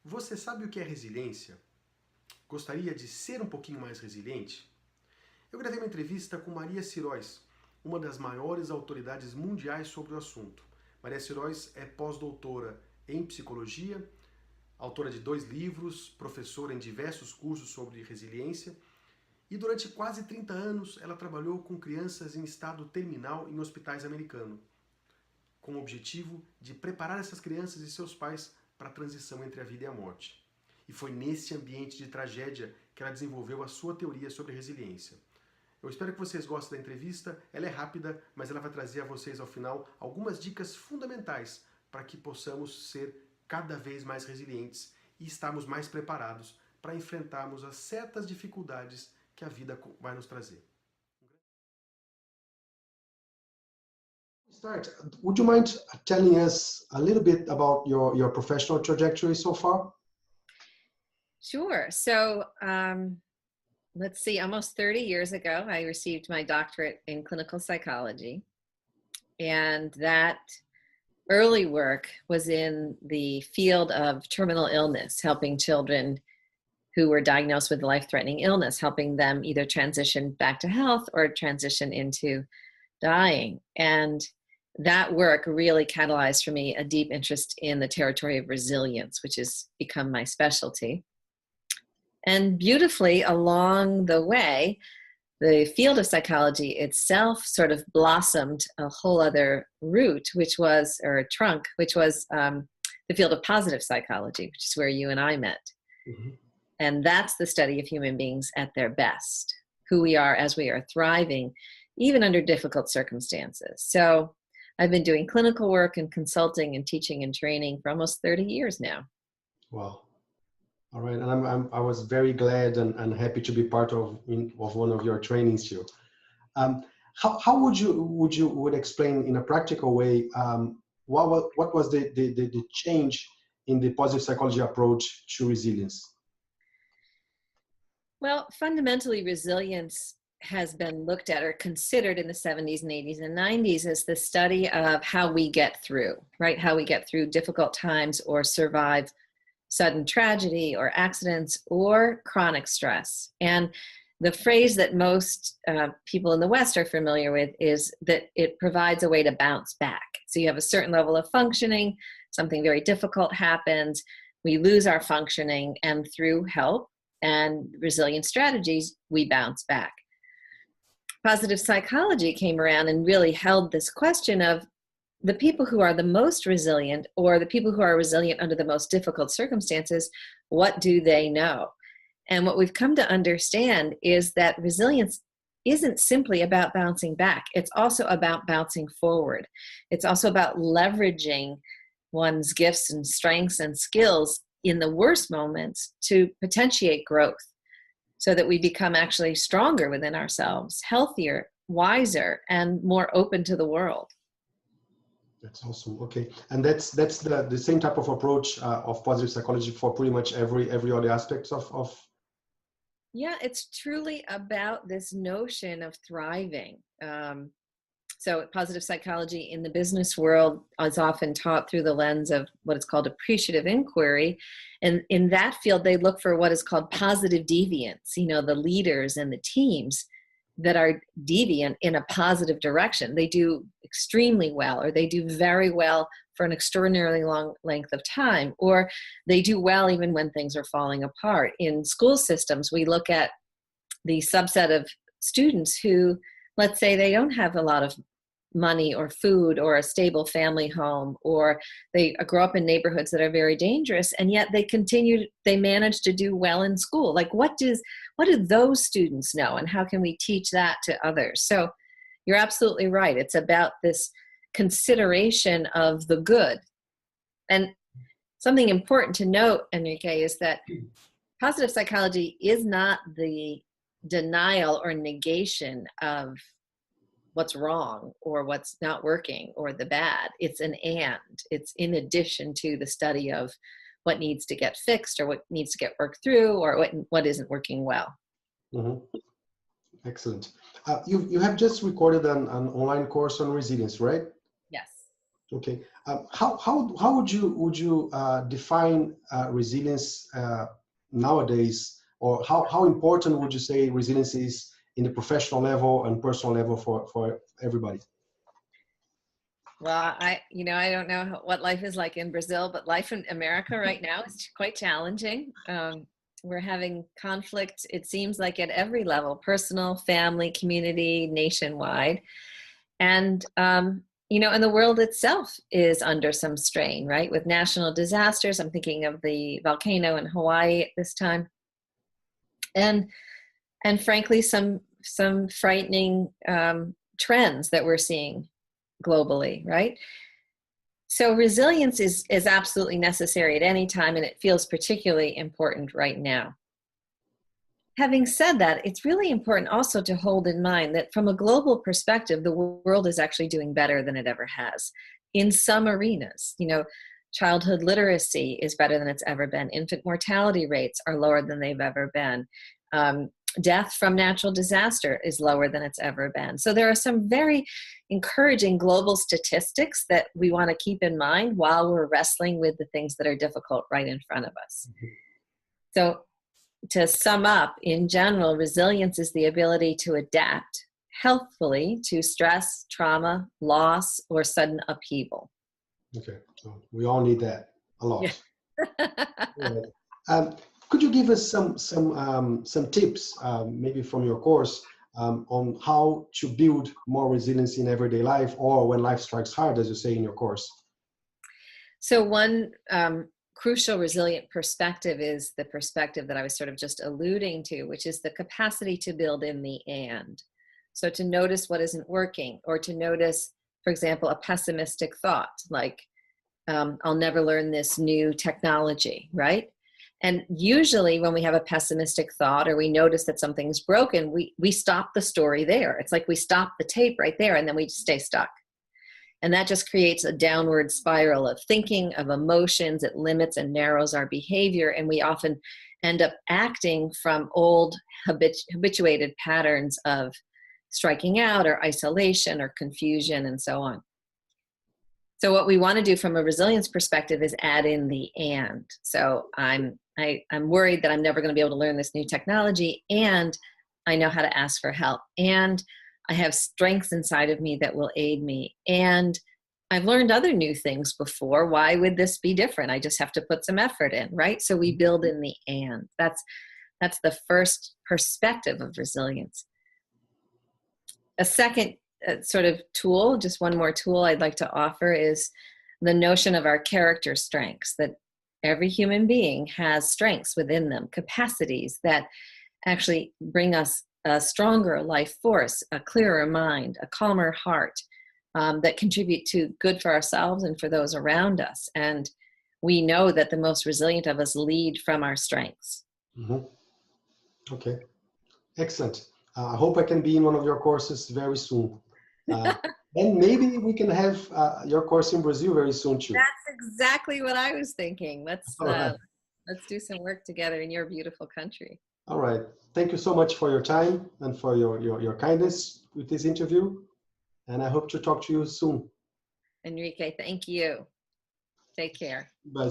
Você sabe o que é resiliência? Gostaria de ser um pouquinho mais resiliente? Eu gravei uma entrevista com Maria Sirois, uma das maiores autoridades mundiais sobre o assunto. Maria Sirois é pós-doutora em psicologia, autora de 2 livros, professora em diversos cursos sobre resiliência, e durante quase 30 anos ela trabalhou com crianças em estado terminal em hospitais americanos, com o objetivo de preparar essas crianças e seus pais para a transição entre a vida e a morte. E foi nesse ambiente de tragédia que ela desenvolveu a sua teoria sobre resiliência. Eu espero que vocês gostem da entrevista, ela é rápida, mas ela vai trazer a vocês ao final algumas dicas fundamentais para que possamos ser cada vez mais resilientes e estarmos mais preparados para enfrentarmos as certas dificuldades que a vida vai nos trazer. Start. Would you mind telling us a little bit about your professional trajectory so far? Sure. So let's see, almost 30 years ago, I received my doctorate in clinical psychology. And that early work was in the field of terminal illness, helping children who were diagnosed with life-threatening illness, helping them either transition back to health or transition into dying. And that work really catalyzed for me a deep interest in the territory of resilience, which has become my specialty. And beautifully along the way, the field of psychology itself sort of blossomed a whole other route, or trunk, which was the field of positive psychology, which is where you and I met. Mm-hmm. And that's the study of human beings at their best, who we are as we are thriving, even under difficult circumstances. So I've been doing clinical work and consulting and teaching and training for almost 30 years now. Wow. All right, and I was very glad and happy to be part of one of your trainings too. How would you explain in a practical way what was the change in the positive psychology approach to resilience? Well, fundamentally, resilience has been looked at or considered in the 70s and 80s and 90s as the study of how we get through, right? How we get through difficult times or survive sudden tragedy or accidents or chronic stress. And the phrase that most people in the West are familiar with is that it provides a way to bounce back. So you have a certain level of functioning, something very difficult happens, we lose our functioning, and through help and resilient strategies, we bounce back. Positive psychology came around and really held this question of the people who are the most resilient, or the people who are resilient under the most difficult circumstances, what do they know? And what we've come to understand is that resilience isn't simply about bouncing back. It's also about bouncing forward. It's also about leveraging one's gifts and strengths and skills in the worst moments to potentiate growth so that we become actually stronger within ourselves, healthier, wiser, and more open to the world. That's awesome. Okay, and that's the same type of approach of positive psychology for pretty much every other aspects of. Yeah, it's truly about this notion of thriving. So positive psychology in the business world is often taught through the lens of what is called appreciative inquiry. And in that field, they look for what is called positive deviance, the leaders and the teams that are deviant in a positive direction. They do extremely well, or they do very well for an extraordinarily long length of time, or they do well even when things are falling apart. In school systems, we look at the subset of students who, let's say, they don't have a lot of money or food or a stable family home, or they grow up in neighborhoods that are very dangerous, and yet they manage to do well in school. Like what do those students know, and how can we teach that to others? So you're absolutely right. It's about this consideration of the good. And something important to note, Henrique, is that positive psychology is not the denial or negation of what's wrong or what's not working or the bad. It's it's in addition to the study of what needs to get fixed or what needs to get worked through or what isn't working well. Mm-hmm. Excellent. You have just recorded an online course on resilience, right? Yes. Okay. How would you define resilience nowadays, or how important would you say resilience is in the professional level and personal level for everybody? Well, I don't know what life is like in Brazil, but life in America right now is quite challenging. We're having conflict, it seems like at every level, personal, family, community, nationwide. And, and the world itself is under some strain, right? With national disasters. I'm thinking of the volcano in Hawaii at this time. And frankly, some frightening trends that we're seeing globally, right? So resilience is absolutely necessary at any time, and it feels particularly important right now. Having said that, it's really important also to hold in mind that from a global perspective, the world is actually doing better than it ever has in some arenas. Childhood literacy is better than it's ever been. Infant mortality rates are lower than they've ever been. Death from natural disaster is lower than it's ever been. So there are some very encouraging global statistics that we want to keep in mind while we're wrestling with the things that are difficult right in front of us. So to sum up, in general, resilience is the ability to adapt healthfully to stress, trauma, loss, or sudden upheaval. Okay, so we all need that a lot. Yeah. Could you give us some tips, maybe from your course, on how to build more resilience in everyday life, or when life strikes hard, as you say in your course? So one crucial resilient perspective is the perspective that I was sort of just alluding to, which is the capacity to build in the and. So to notice what isn't working, or to notice, for example, a pessimistic thought like, I'll never learn this new technology, right? And usually when we have a pessimistic thought, or we notice that something's broken, we stop the story there. It's like we stop the tape right there, and then we just stay stuck. And that just creates a downward spiral of thinking, of emotions. It limits and narrows our behavior, and we often end up acting from old habituated patterns of striking out, or isolation, or confusion, and so on. So what we want to do from a resilience perspective is add in the and. So I'm worried that I'm never going to be able to learn this new technology, and I know how to ask for help, and I have strengths inside of me that will aid me, and I've learned other new things before. Why would this be different? I just have to put some effort in, right? So we build in the and. That's the first perspective of resilience. A second sort of tool, just one more tool I'd like to offer, is the notion of our character strengths, that every human being has strengths within them, capacities that actually bring us a stronger life force, a clearer mind, a calmer heart, that contribute to good for ourselves and for those around us. And we know that the most resilient of us lead from our strengths. Mm-hmm. Okay, excellent. I hope I can be in one of your courses very soon. And maybe we can have your course in Brazil very soon too. That's exactly what I was thinking. Let's do some work together in your beautiful country. All right. Thank you so much for your time and for your kindness with this interview. And I hope to talk to you soon. Henrique, thank you. Take care. Bye.